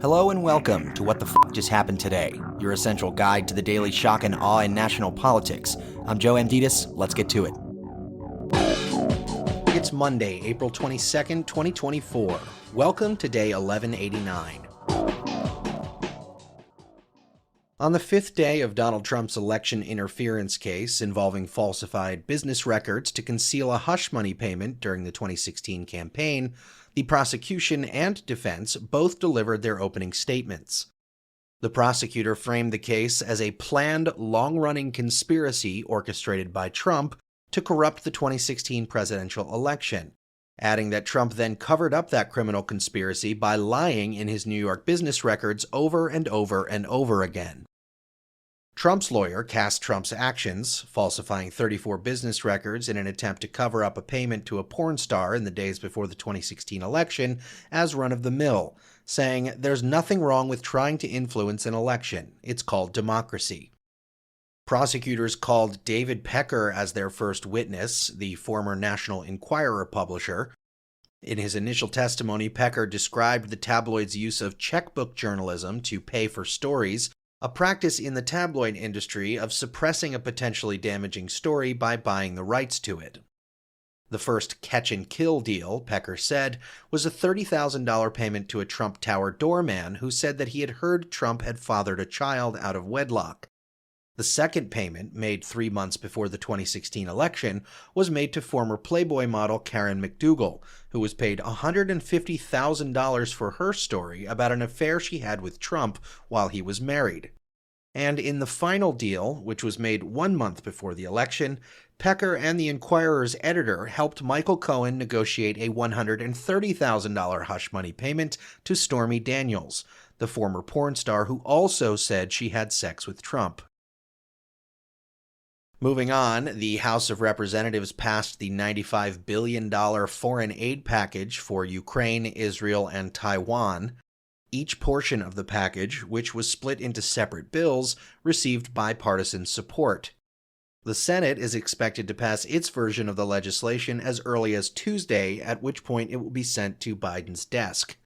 Hello and welcome to What the F*** Just Happened Today, your essential guide to the daily shock and awe in national politics. I'm Joe Amditis. Let's get to it. It's Monday, April 22nd, 2024. Welcome to day 1189. On the fifth day of Donald Trump's election interference case involving falsified business records to conceal a hush money payment during the 2016 campaign, the prosecution and defense both delivered their opening statements. The prosecutor framed the case as a planned, long-running conspiracy orchestrated by Trump to corrupt the 2016 presidential election, adding that Trump then covered up that criminal conspiracy by lying in his New York business records over and over and over again. Trump's lawyer cast Trump's actions, falsifying 34 business records in an attempt to cover up a payment to a porn star in the days before the 2016 election, as run-of-the-mill, saying there's nothing wrong with trying to influence an election. It's called democracy. Prosecutors called David Pecker as their first witness, the former National Enquirer publisher. In his initial testimony, Pecker described the tabloid's use of checkbook journalism to pay for stories, a practice in the tabloid industry of suppressing a potentially damaging story by buying the rights to it. The first catch-and-kill deal, Pecker said, was a $30,000 payment to a Trump Tower doorman who said that he had heard Trump had fathered a child out of wedlock. The second payment, made 3 months before the 2016 election, was made to former Playboy model Karen McDougal, who was paid $150,000 for her story about an affair she had with Trump while he was married. And in the final deal, which was made 1 month before the election, Pecker and the Enquirer's editor helped Michael Cohen negotiate a $130,000 hush money payment to Stormy Daniels, the former porn star who also said she had sex with Trump. Moving on, the House of Representatives passed the $95 billion foreign aid package for Ukraine, Israel, and Taiwan. Each portion of the package, which was split into separate bills, received bipartisan support. The Senate is expected to pass its version of the legislation as early as Tuesday, at which point it will be sent to Biden's desk.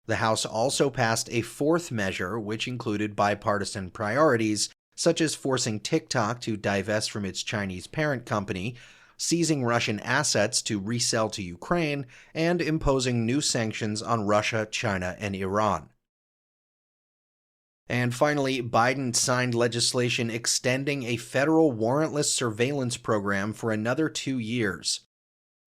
The House also passed a fourth measure, which included bipartisan priorities, such as forcing TikTok to divest from its Chinese parent company, seizing Russian assets to resell to Ukraine, and imposing new sanctions on Russia, China, and Iran. And finally, Biden signed legislation extending a federal warrantless surveillance program for another 2 years.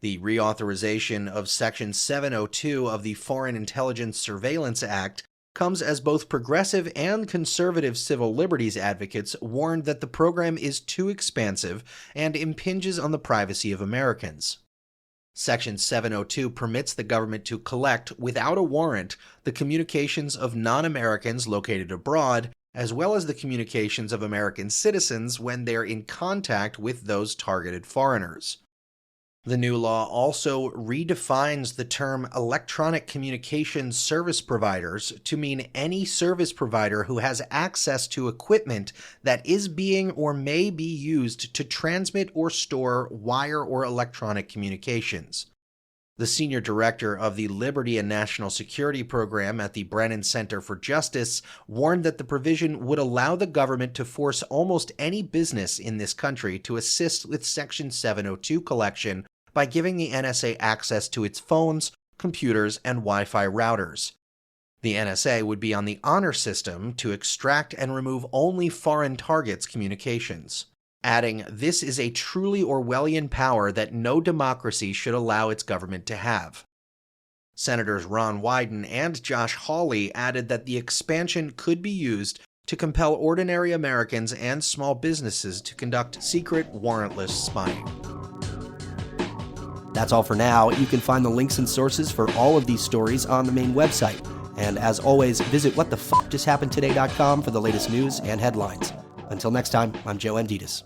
The reauthorization of Section 702 of the Foreign Intelligence Surveillance Act comes as both progressive and conservative civil liberties advocates warned that the program is too expansive and impinges on the privacy of Americans. Section 702 permits the government to collect, without a warrant, the communications of non-Americans located abroad, as well as the communications of American citizens when they're in contact with those targeted foreigners. The new law also redefines the term electronic communications service providers to mean any service provider who has access to equipment that is being or may be used to transmit or store wire or electronic communications. The senior director of the Liberty and National Security Program at the Brennan Center for Justice warned that the provision would allow the government to force almost any business in this country to assist with Section 702 collection by giving the NSA access to its phones, computers, and Wi-Fi routers. The NSA would be on the honor system to extract and remove only foreign targets' communications, adding, "This is a truly Orwellian power that no democracy should allow its government to have." Senators Ron Wyden and Josh Hawley added that the expansion could be used to compel ordinary Americans and small businesses to conduct secret, warrantless spying. That's all for now. You can find the links and sources for all of these stories on the main website. And as always, visit whatthefjusthappenedtoday.com for the latest news and headlines. Until next time, I'm Joe Amditis.